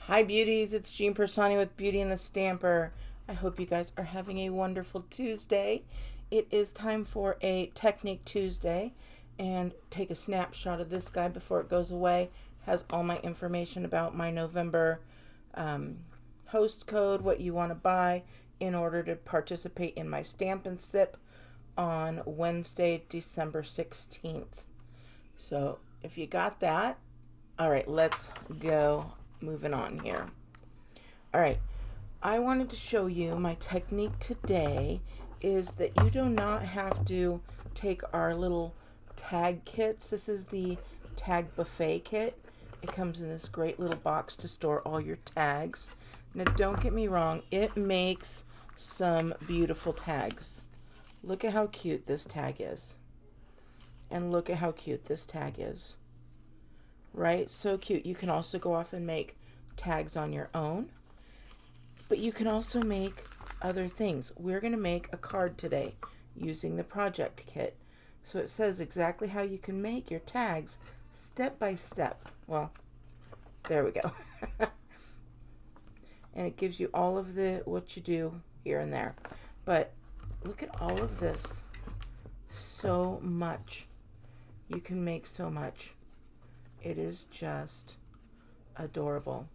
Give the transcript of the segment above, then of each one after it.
Hi beauties, it's Jean Piersanti with Beauty and the Stamper. I hope you guys are having a wonderful Tuesday. It is time for a Technique Tuesday, and take a snapshot of this guy before it goes away. Has all my information about my November host code, what you want to buy in order to participate in my Stamp and Sip on Wednesday, December 16th. So if you got that, all right, let's go. Moving on here. All right, I wanted to show you my technique today is that you do not have to take our little tag kits. This is the tag buffet kit. It comes in this great little box to store all your tags. Now don't get me wrong, it makes some beautiful tags. Look at how cute this tag is. And look at how cute this tag is. Right? So cute. You can also go off and make tags on your own, but you can also make other things. We're going to make a card today using the project kit. So it says exactly how you can make your tags step by step. Well, there we go. And it gives you all of the what you do here and there. But look at all of this. So much. You can make so much. It is just adorable.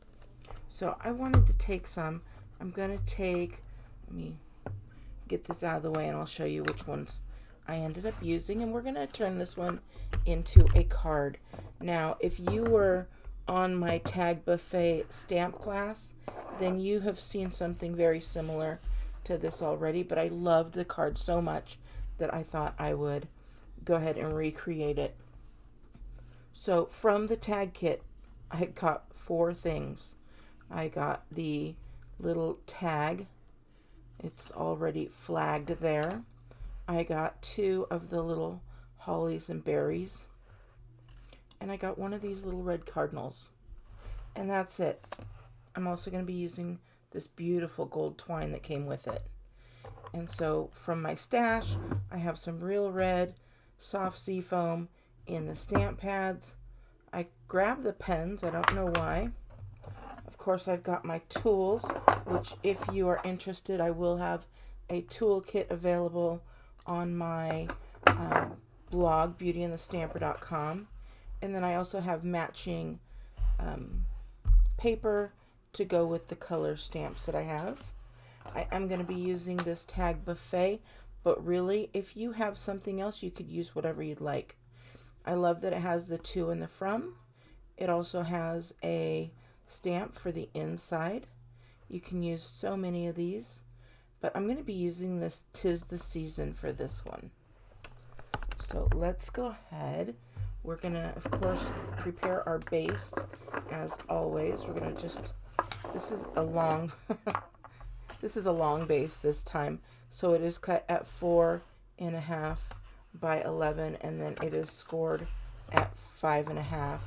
So I wanted to take some. I'm going to take, let me get this out of the way and I'll show you which ones I ended up using. And we're going to turn this one into a card. Now, if you were on my Tag Buffet stamp class, then you have seen something very similar to this already. But I loved the card so much that I thought I would go ahead and recreate it. So from the tag kit, I had got 4 things. I got the little tag. It's already flagged there. I got 2 of the little hollies and berries. And I got 1 of these little red cardinals. And that's it. I'm also going to be using this beautiful gold twine that came with it. And so from my stash, I have some real red soft sea foam in the stamp pads. I grabbed the pens, I don't know why. Of course, I've got my tools, which if you are interested, I will have a tool kit available on my blog, beautyandthestamper.com. And then I also have matching paper to go with the color stamps that I have. I am going to be using this tag buffet, but really, if you have something else, you could use whatever you'd like. I love that it has the to and the from. It also has a stamp for the inside. You can use so many of these, but I'm going to be using this 'Tis the Season for this one. So let's go ahead. We're going to, of course, prepare our base as always. We're going to just, this is a long, this is a long base this time. So it is cut at 4.5 by 11, and then it is scored at 5.5.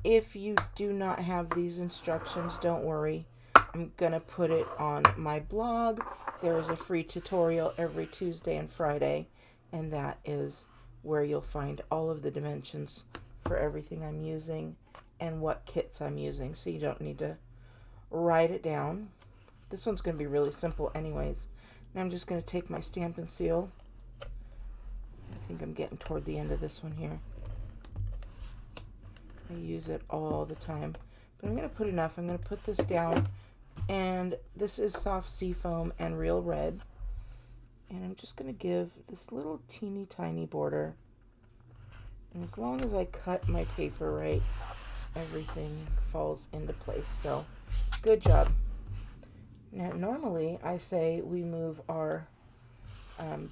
If you do not have these instructions, don't worry. I'm going to put it on my blog. There is a free tutorial every Tuesday and Friday, and that is where you'll find all of the dimensions for everything I'm using and what kits I'm using, so you don't need to write it down. This one's going to be really simple anyways. Now I'm just going to take my Stamp and Seal. I think I'm getting toward the end of this one here. I use it all the time, but I'm going to put enough. I'm going to put this down, and this is soft sea foam and real red, and I'm just going to give this little teeny tiny border, and as long as I cut my paper right, everything falls into place. So good job. Now normally I say we move our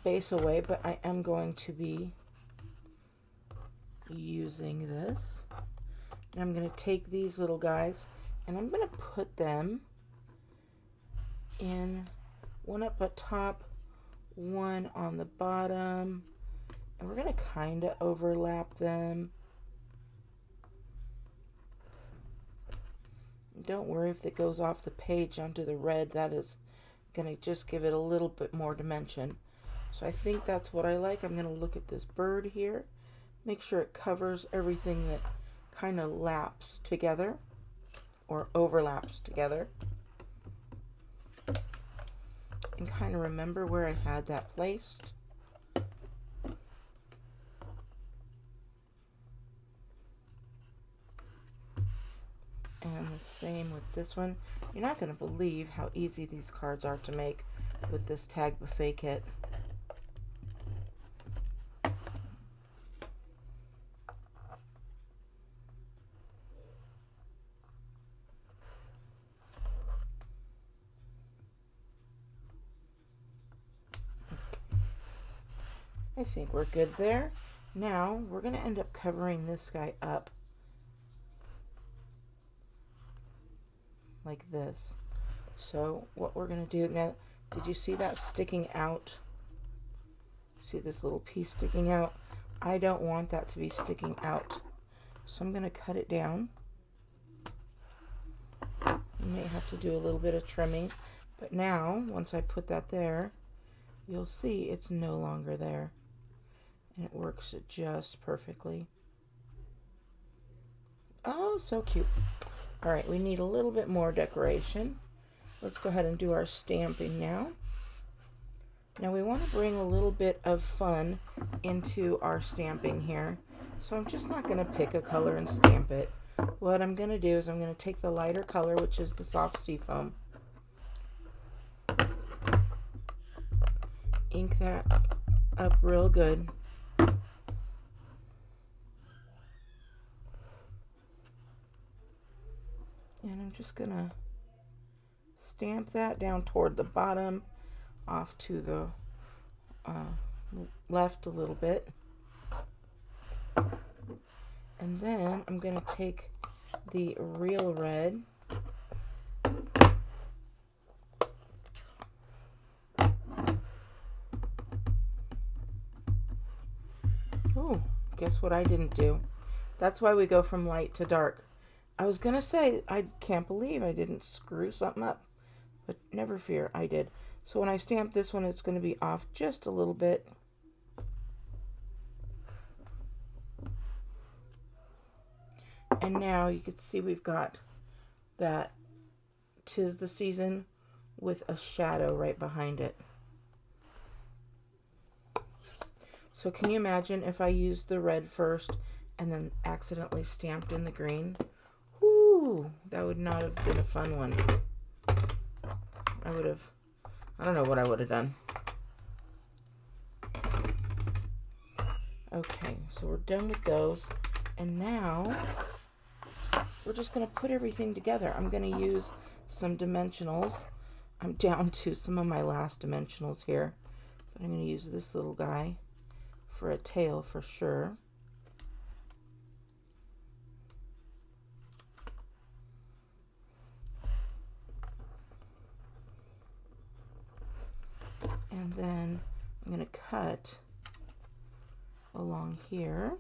base away, but I am going to be using this. And I'm going to take these little guys and I'm going to put them in, one up at top, one on the bottom, and we're going to kind of overlap them. Don't worry if it goes off the page onto the red. That is going to just give it a little bit more dimension. So I think that's what I like. I'm going to look at this bird here, make sure it covers everything that kind of laps together. or overlaps together. And kind of remember where I had that placed. And the same with this one. You're not going to believe how easy these cards are to make with this Tag Buffet kit. I think we're good there. Now we're going to end up covering this guy up like this. So what we're going to do now, did you see that sticking out? See this little piece sticking out? I don't want that to be sticking out. So I'm going to cut it down. You may have to do a little bit of trimming. But now, once I put that there, you'll see it's no longer there. And it works just perfectly. Oh, so cute. All right, we need a little bit more decoration. Let's go ahead and do our stamping now. Now we want to bring a little bit of fun into our stamping here. So I'm just not going to pick a color and stamp it. What I'm going to do is I'm going to take the lighter color, which is the soft seafoam. Ink that up real good. And I'm just going to stamp that down toward the bottom, off to the left a little bit. And then I'm going to take the real red oh, guess what I didn't do? That's why we go from light to dark. I was going to say, I can't believe I didn't screw something up, but never fear, I did. So when I stamp this one, it's going to be off just a little bit. And now you can see we've got that 'Tis the Season with a shadow right behind it. So can you imagine if I used the red first and then accidentally stamped in the green? Whoo, that would not have been a fun one. I don't know what I would have done. Okay, so we're done with those. And now we're just going to put everything together. I'm going to use some dimensionals. I'm down to some of my last dimensionals here. But I'm going to use this little guy for a tail for sure. And then I'm going to cut along here.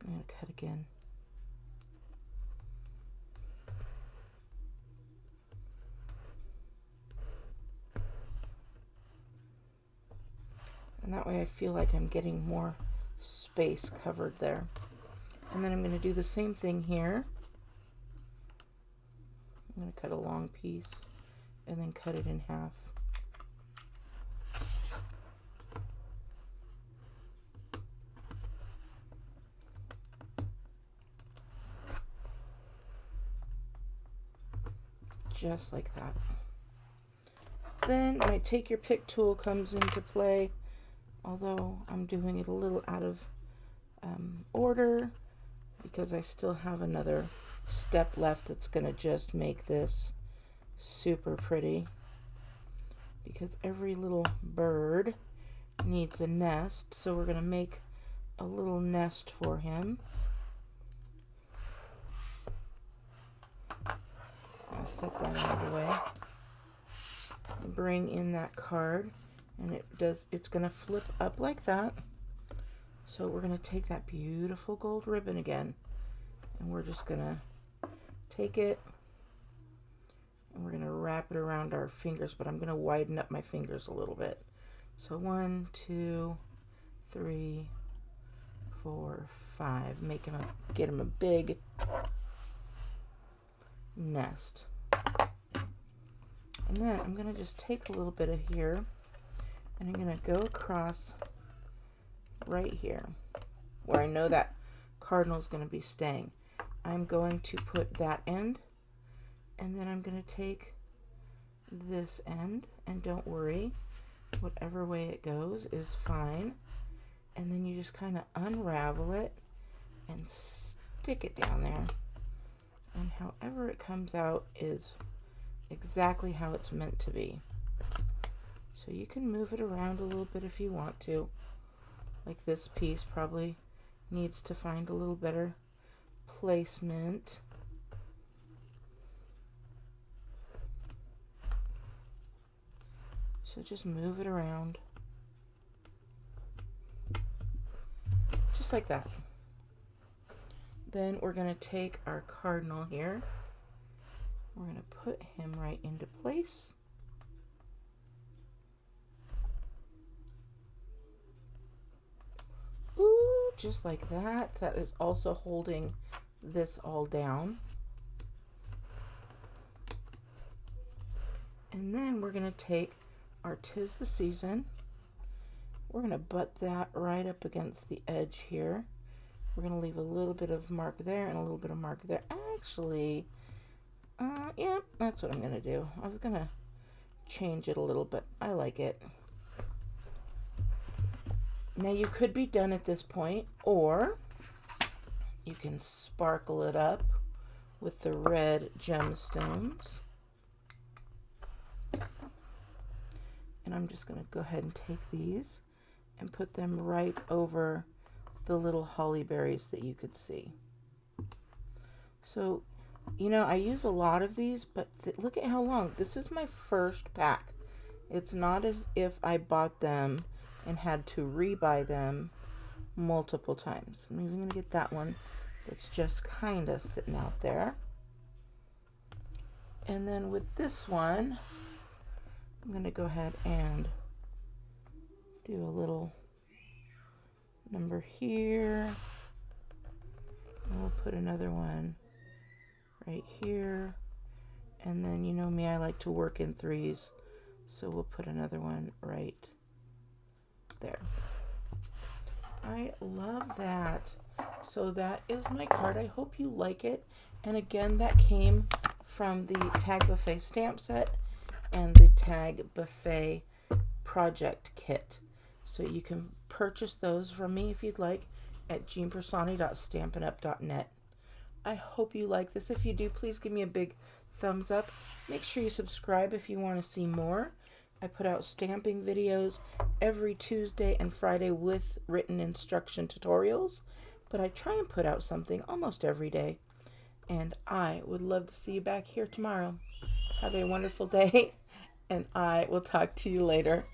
I'm going to cut again. And that way I feel like I'm getting more space covered there. And then I'm going to do the same thing here. I'm going to cut a long piece and then cut it in half. Just like that. Then my Take Your Pick tool comes into play, although I'm doing it a little out of order because I still have another step left that's going to just make this super pretty, because every little bird needs a nest, so we're going to make a little nest for him. I'll set that out of the way. Bring in that card, and it's going to flip up like that. So we're going to take that beautiful gold ribbon again, and we're just going to take it and we're going to wrap it around our fingers, but I'm going to widen up my fingers a little bit. So 1, 2, 3, 4, 5. Get him a big nest. And then I'm going to just take a little bit of here and I'm going to go across right here where I know that cardinal is going to be staying. I'm going to put that end, and then I'm going to take this end, and don't worry, whatever way it goes is fine. And then you just kind of unravel it and stick it down there, and however it comes out is exactly how it's meant to be. So you can move it around a little bit if you want to. Like this piece probably needs to find a little better placement. So just move it around. Just like that. Then we're going to take our cardinal here. We're going to put him right into place. Ooh, just like that. That is also holding this all down. And then we're going to take our 'Tis the Season. We're going to butt that right up against the edge here. We're going to leave a little bit of mark there and a little bit of mark there. Actually, yeah, that's what I'm going to do. I was going to change it a little, but I like it. Now you could be done at this point, or you can sparkle it up with the red gemstones. And I'm just going to go ahead and take these and put them right over the little holly berries that you could see. So, you know, I use a lot of these, but look at how long. This is my first pack. It's not as if I bought them and had to rebuy them multiple times. I'm even going to get that one that's just kind of sitting out there. And then with this one, I'm going to go ahead and do a little number here. And we'll put another one right here. And then, you know me, I like to work in threes. So we'll put another one right there. I love that. So that is my card. I hope you like it. And again, that came from the Tag Buffet stamp set and the Tag Buffet project kit. So you can purchase those from me if you'd like at jeanpersani.stampinup.net. I hope you like this. If you do, please give me a big thumbs up. Make sure you subscribe if you want to see more. I put out stamping videos every Tuesday and Friday with written instruction tutorials, but I try and put out something almost every day. And I would love to see you back here tomorrow. Have a wonderful day, and I will talk to you later.